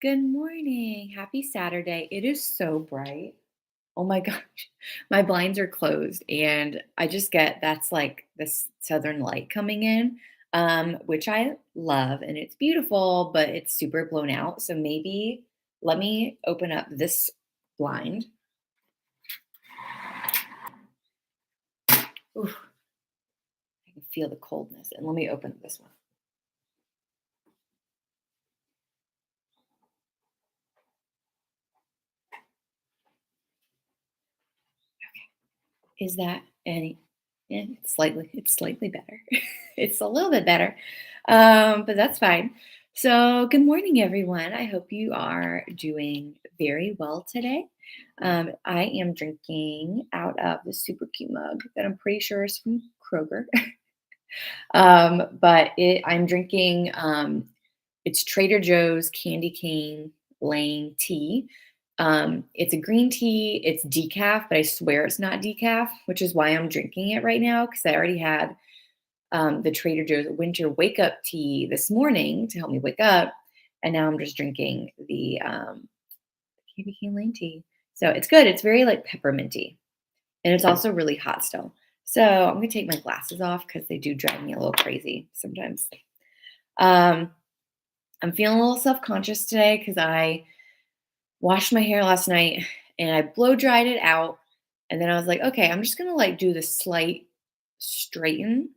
Good morning. Happy Saturday. It is so bright. Oh my gosh. My blinds are closed and I just get that's like this southern light coming in, which I love and it's beautiful, but it's super blown out. So maybe let me open up this blind. Oof, I can feel the coldness. And let me open this one. Is that any yeah, it's slightly better. It's a little bit better, but that's fine. So, good morning, everyone. I hope you are doing very well today. I am drinking out of the super cute mug that I'm pretty sure is from Kroger. I'm drinking, it's Trader Joe's Candy Cane Lane tea. It's a green tea, it's decaf, but I swear it's not decaf, which is why I'm drinking it right now because I already had the Trader Joe's winter wake up tea this morning to help me wake up. And now I'm just drinking the Candy Cane Lane tea. So it's good. It's very like pepperminty. And it's also really hot still. So I'm going to take my glasses off because they do drive me a little crazy sometimes. Um, I'm feeling a little self conscious today because I washed my hair last night and I blow dried it out. And then I was like, okay, I'm just gonna like do the slight straighten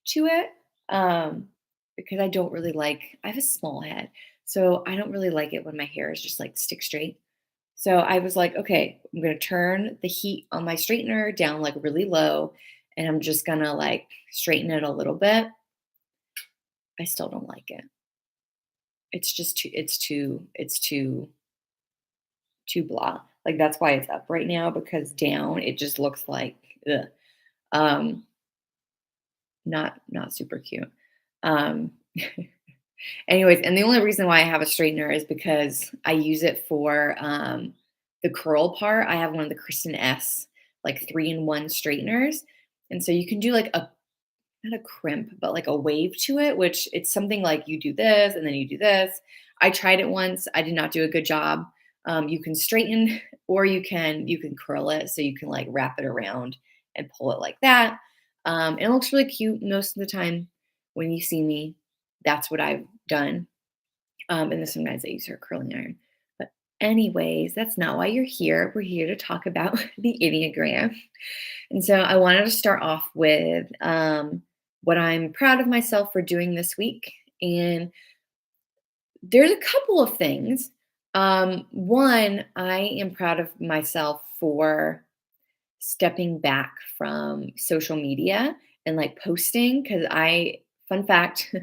to it. Because I don't really like, I have a small head. So I don't really like it when my hair is just like stick straight. So I was like, okay, I'm gonna turn the heat on my straightener down like really low and I'm just gonna like straighten it a little bit. I still don't like it. It's just too blah. Like that's why it's up right now because down it just looks like ugh. Um, not super cute. Um, anyways, and the only reason why I have a straightener is because I use it for the curl part. I have one of the Kristen S like 3-in-1 straighteners, and so you can do like a not a crimp, but like a wave to it, which it's something like you do this and then you do this. I tried it once. I did not do a good job. You can straighten or you can curl it so you can like wrap it around and pull it like that. And it looks really cute most of the time when you see me. That's what I've done. And then sometimes I use her curling iron. But anyways, that's not why you're here. We're here to talk about the Enneagram. And so I wanted to start off with what I'm proud of myself for doing this week. And there's a couple of things. One, I am proud of myself for stepping back from social media and like posting because fun fact,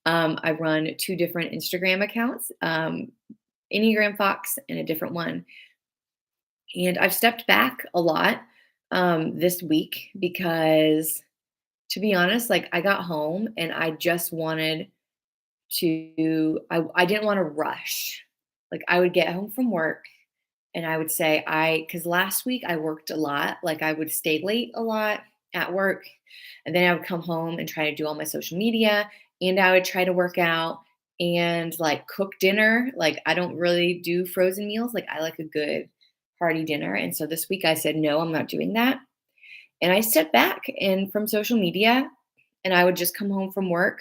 I run two different Instagram accounts, Enneagram Fox and a different one. And I've stepped back a lot this week because, to be honest, like I got home and I just wanted I didn't want to rush. Like I would get home from work and I would say, because last week I worked a lot, like I would stay late a lot at work. And then I would come home and try to do all my social media and I would try to work out and like cook dinner. Like I don't really do frozen meals. Like I like a good hearty dinner. And so this week I said, no, I'm not doing that. And I stepped back and from social media and I would just come home from work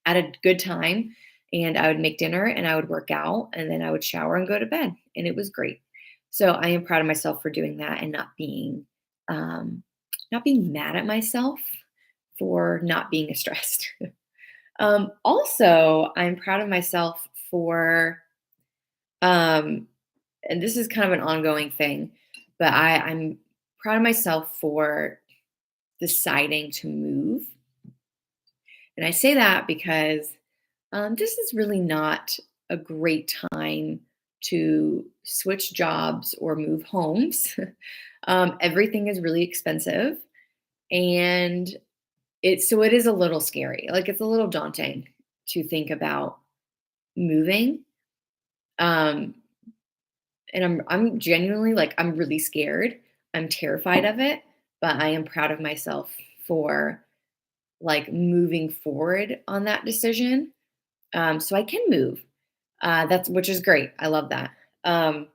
at a good time and I would make dinner and I would work out and then I would shower and go to bed and it was great. So I am proud of myself for doing that and not being mad at myself for not being stressed. Also, I'm proud of myself for um, and this is kind of an ongoing thing, but I'm proud of myself for deciding to move. And I say that because this is really not a great time to switch jobs or move homes. Everything is really expensive, and it is a little scary. Like it's a little daunting to think about moving. Um, and I'm genuinely like I'm really scared. I'm terrified of it, but I am proud of myself for like moving forward on that decision so I can move. That's which is great. I love that. Um,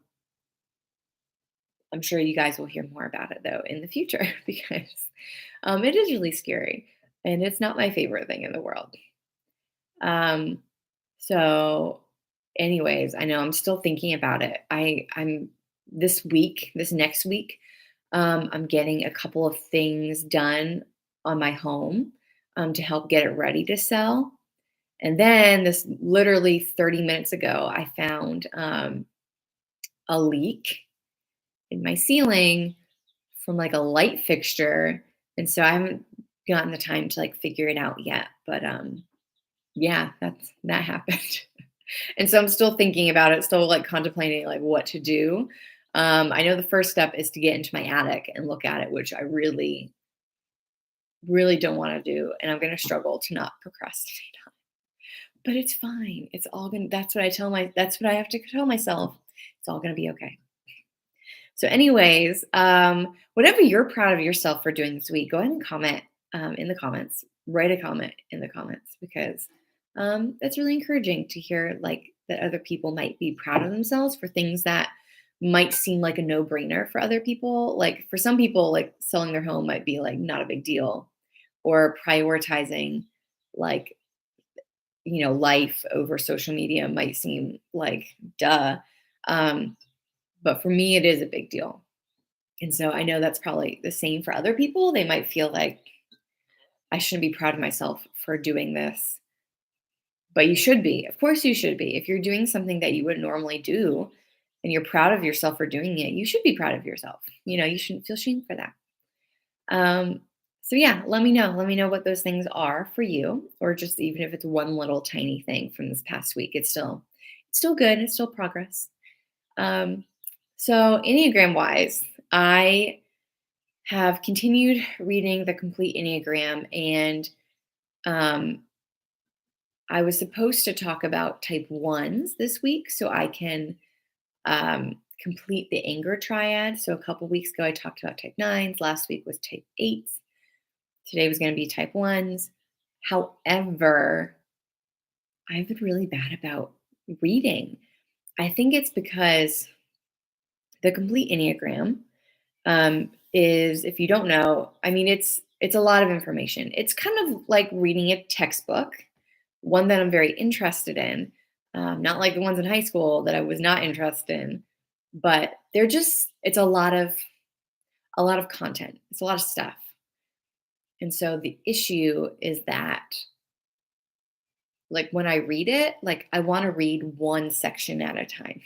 I'm sure you guys will hear more about it though in the future because it is really scary and it's not my favorite thing in the world. Um, so, anyways, I know I'm still thinking about it. I'm this week, this next week, I'm getting a couple of things done on my home to help get it ready to sell. And then this literally 30 minutes ago, I found a leak in my ceiling from like a light fixture. And so I haven't gotten the time to like figure it out yet. But yeah, that happened. And so I'm still thinking about it, still like contemplating like what to do. I know the first step is to get into my attic and look at it, which I really, really don't want to do. And I'm going to struggle to not procrastinate on. But it's fine. It's all going to, that's what I have to tell myself. It's all going to be okay. So, anyways, whatever you're proud of yourself for doing this week, go ahead and comment in the comments. Write a comment in the comments because that's really encouraging to hear like that other people might be proud of themselves for things that might seem like a no-brainer for other people. Like for some people, like selling their home might be like not a big deal, or prioritizing like life over social media might seem like duh. Um, but for me, it is a big deal. And so I know that's probably the same for other people. They might feel like I shouldn't be proud of myself for doing this, but you should be. Of course, you should be. If you're doing something that you would normally do and you're proud of yourself for doing it, you should be proud of yourself. You shouldn't feel shame for that. Um, so yeah, let me know. Let me know what those things are for you, or just even if it's one little tiny thing from this past week, it's still good. It's still progress. Um, so Enneagram wise, I have continued reading the complete Enneagram, and um, I was supposed to talk about type ones this week so I can complete the anger triad. So a couple weeks ago, I talked about type nines. Last week was type eights. Today was going to be type ones. However, I've been really bad about reading. I think it's because the complete Enneagram is, if you don't know, I mean, it's a lot of information. It's kind of like reading a textbook, one that I'm very interested in, not like the ones in high school that I was not interested in, but it's a lot of content. It's a lot of stuff. And so the issue is that like when I read it, like I want to read one section at a time,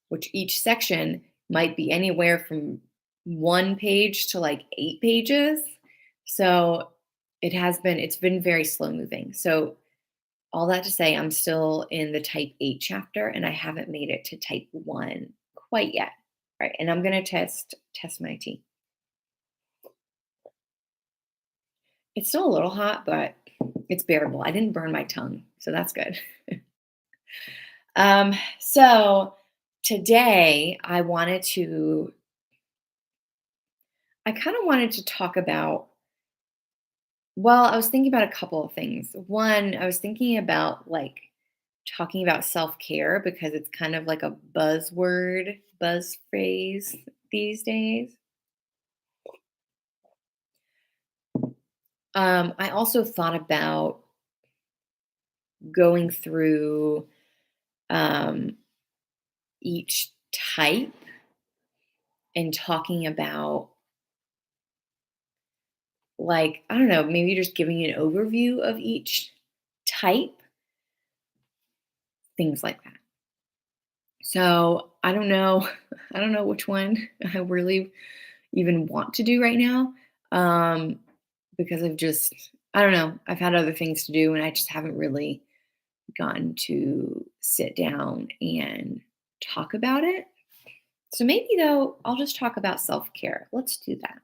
which each section might be anywhere from 1 page to like 8 pages. So it's been very slow moving. So all that to say, I'm still in the type 8 chapter and I haven't made it to type 1 quite yet. Right. And I'm gonna test my tea. It's still a little hot, but it's bearable. I didn't burn my tongue, so that's good. So today I kind of wanted to talk about, well, I was thinking about a couple of things. One, I was thinking about like talking about self-care because it's kind of like a buzz phrase these days. I also thought about going through um, each type and talking about, like, I don't know, maybe just giving you an overview of each type, things like that. So I don't know. I don't know which one I really even want to do right now. Um, because I don't know, I've had other things to do and I just haven't really gotten to sit down and talk about it. So maybe though, I'll just talk about self care. Let's do that.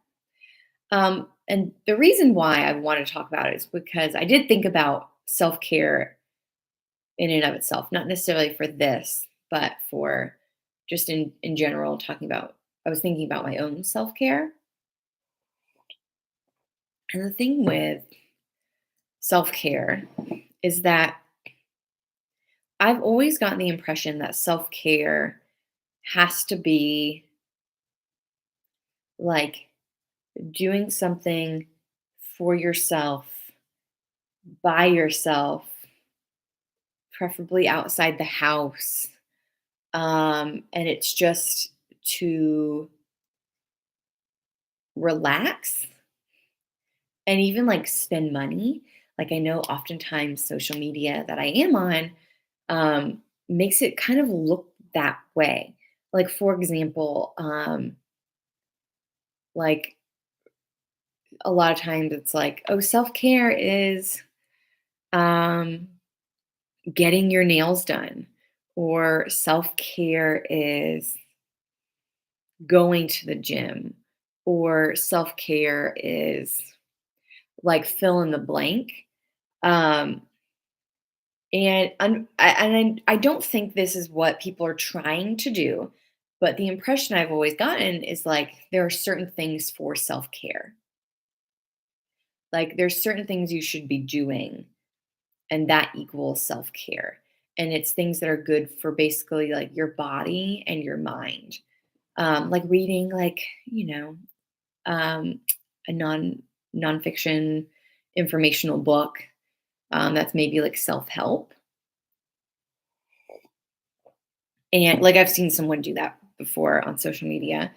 And the reason why I want to talk about it is because I did think about self care in and of itself, not necessarily for this, but for just in general, I was thinking about my own self care. And the thing with self care is that I've always gotten the impression that self-care has to be like doing something for yourself, by yourself, preferably outside the house. And it's just to relax and even like spend money. Like I know oftentimes social media that I am on makes it kind of look that way. Like for example, like a lot of times it's like, oh, self care is um, getting your nails done, or self care is going to the gym, or self care is like fill in the blank. Um, and I don't think this is what people are trying to do, but the impression I've always gotten is like there are certain things for self care. Like there's certain things you should be doing, and that equals self care. And it's things that are good for basically like your body and your mind. Like reading, like um, a nonfiction informational book that's maybe like self help. And like I've seen someone do that before on social media.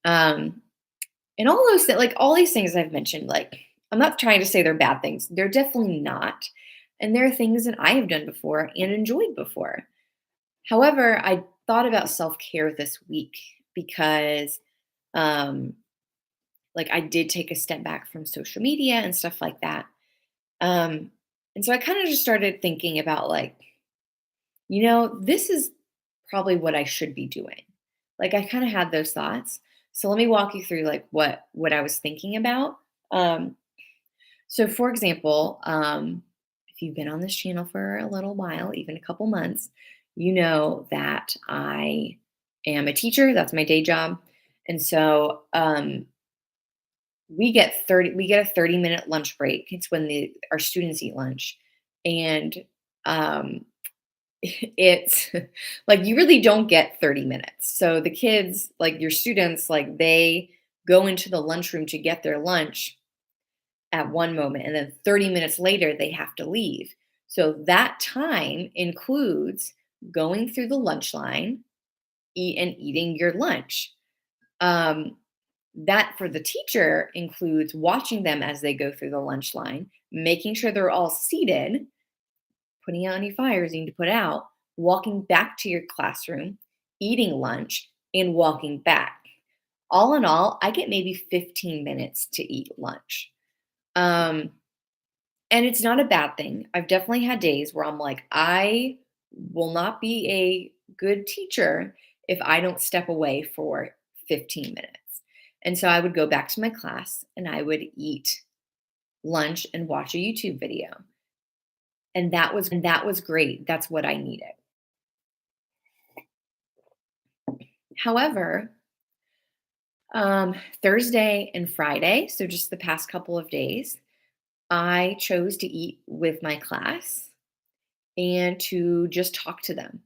Um, and all those like all these things I've mentioned, like I'm not trying to say they're bad things. They're definitely not. And there are things that I have done before and enjoyed before. However, I thought about self-care this week because um like I did take a step back from social media and stuff like that. Um and so I kind of just started thinking about like, this is probably what I should be doing. Like I kind of had those thoughts. So let me walk you through like what I was thinking about. Um, so for example, if you've been on this channel for a little while, even a couple months, you know that I am a teacher. That's my day job. And so we get a 30-minute lunch break. It's when our students eat lunch. And um, it's like you really don't get 30 minutes. So the kids, like your students, like they go into the lunchroom to get their lunch at one moment, and then 30 minutes later they have to leave. So that time includes going through the lunch line, eating your lunch. Um, that for the teacher includes watching them as they go through the lunch line, making sure they're all seated, putting out any fires you need to put out, walking back to your classroom, eating lunch, and walking back. All in all, I get maybe 15 minutes to eat lunch. Um, and it's not a bad thing. I've definitely had days where I'm like, I will not be a good teacher if I don't step away for 15 minutes. And so I would go back to my class and I would eat lunch and watch a YouTube video. And that was great. That's what I needed. However, Thursday and Friday, so just the past couple of days, I chose to eat with my class and to just talk to them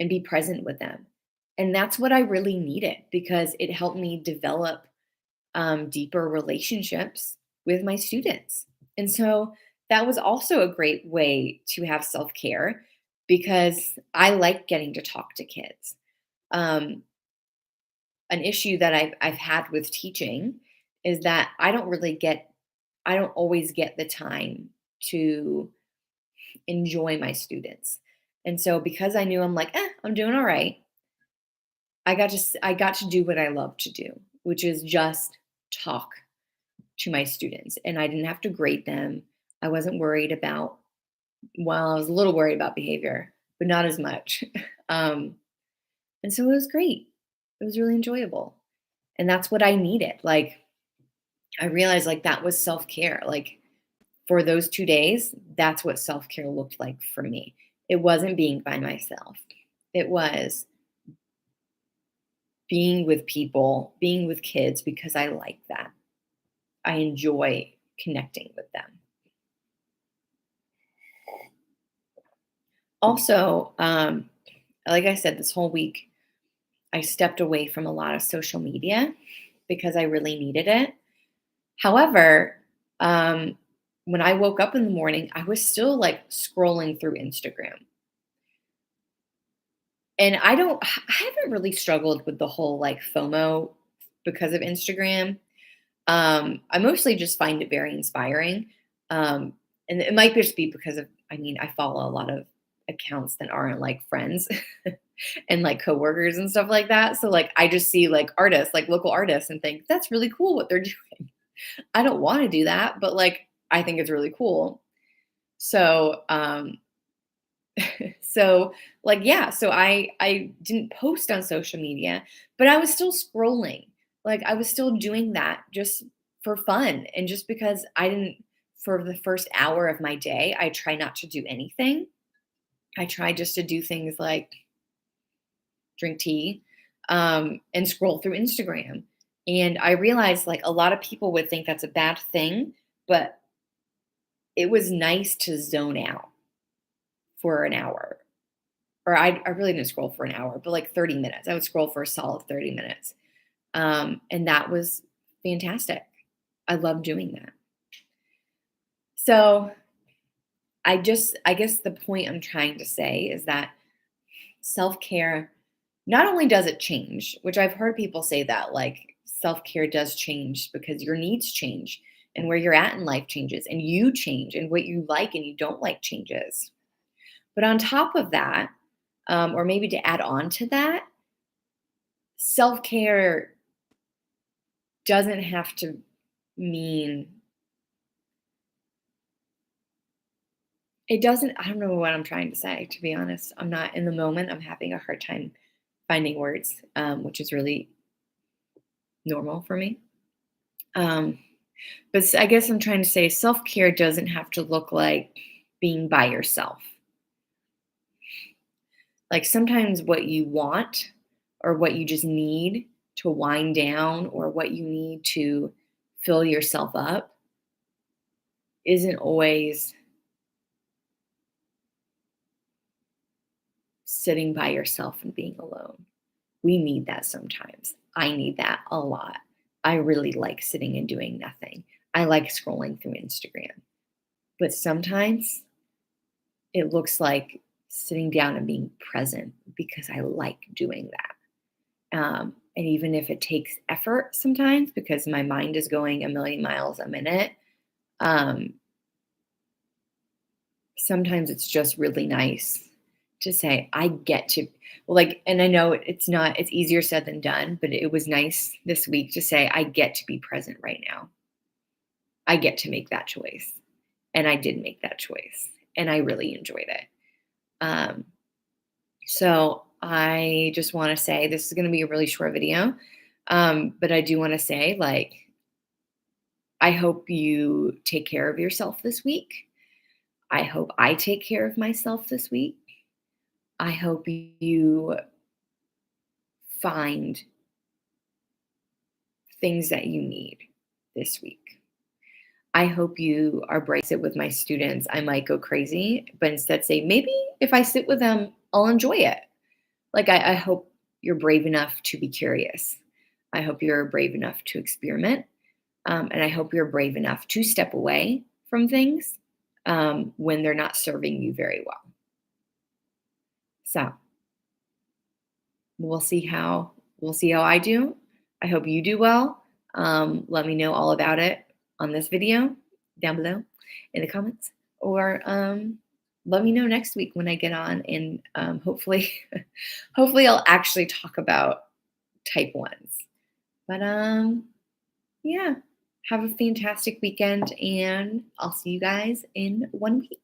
and be present with them. And that's what I really needed because it helped me develop deeper relationships with my students. And so that was also a great way to have self care because I like getting to talk to kids. Um, an issue that I've had with teaching is that I don't always get the time to enjoy my students. And so because I knew I'm like, I'm doing all right, I got to do what I love to do, which is just talk to my students. And I didn't have to grade them. I wasn't worried about, well, I was a little worried about behavior, but not as much. um, and so it was great. It was really enjoyable. And that's what I needed. Like I realized like that was self-care. Like for those 2 days, that's what self-care looked like for me. It wasn't being by myself. It was being with people, being with kids because I like that. I enjoy connecting with them. Also, like I said, this whole week, I stepped away from a lot of social media because I really needed it. However, um, when I woke up in the morning, I was still like scrolling through Instagram. And I haven't really struggled with the whole like FOMO because of Instagram. I mostly just find it very inspiring. Um, and it might just be because of, I mean, I follow a lot of accounts that aren't like friends and like coworkers and stuff like that. So like I just see like artists, like local artists and think that's really cool what they're doing. I don't want to do that, but like I think it's really cool. So so like yeah, so I didn't post on social media, but I was still scrolling. Like I was still doing that just for fun and just because I didn't for the first hour of my day, I try not to do anything. I try just to do things like drink tea and scroll through Instagram. And I realized like a lot of people would think that's a bad thing, but it was nice to zone out for an hour. Or I really didn't scroll for an hour, but like 30 minutes. I would scroll for a solid 30 minutes. And that was fantastic. I love doing that. So I guess the point I'm trying to say is that self care, not only does it change, which I've heard people say that, like self care does change because your needs change and where you're at in life changes and you change and what you like and you don't like changes. But on top of that, or maybe to add on to that, self care doesn't have to mean it doesn't I don't know what I'm trying to say, to be honest. I'm not in the moment. I'm having a hard time finding words, which is really normal for me. Um, I guess I'm trying to say self care doesn't have to look like being by yourself. Like sometimes what you want or what you just need to wind down or what you need to fill yourself up isn't always sitting by yourself and being alone. We need that sometimes. I need that a lot. I really like sitting and doing nothing. I like scrolling through Instagram. But sometimes it looks like sitting down and being present because I like doing that. And even if it takes effort sometimes because my mind is going a million miles a minute, um, sometimes it's just really nice to say, I get to, well, like, and I know it's easier said than done, but it was nice this week to say, I get to be present right now. I get to make that choice. And I did make that choice. And I really enjoyed it. Um, so I just want to say this is going to be a really short video. But I do want to say, like, I hope you take care of yourself this week. I hope I take care of myself this week. I hope you find things that you need this week. I hope you are brave. Sit with my students. I might go crazy, but instead say, maybe if I sit with them, I'll enjoy it. Like, I hope you're brave enough to be curious. I hope you're brave enough to experiment. And I hope you're brave enough to step away from things when they're not serving you very well. So we'll see how I do. I hope you do well. Let me know all about it on this video down below in the comments, or let me know next week when I get on, and hopefully, hopefully I'll actually talk about type ones. But yeah, have a fantastic weekend, and I'll see you guys in 1 week.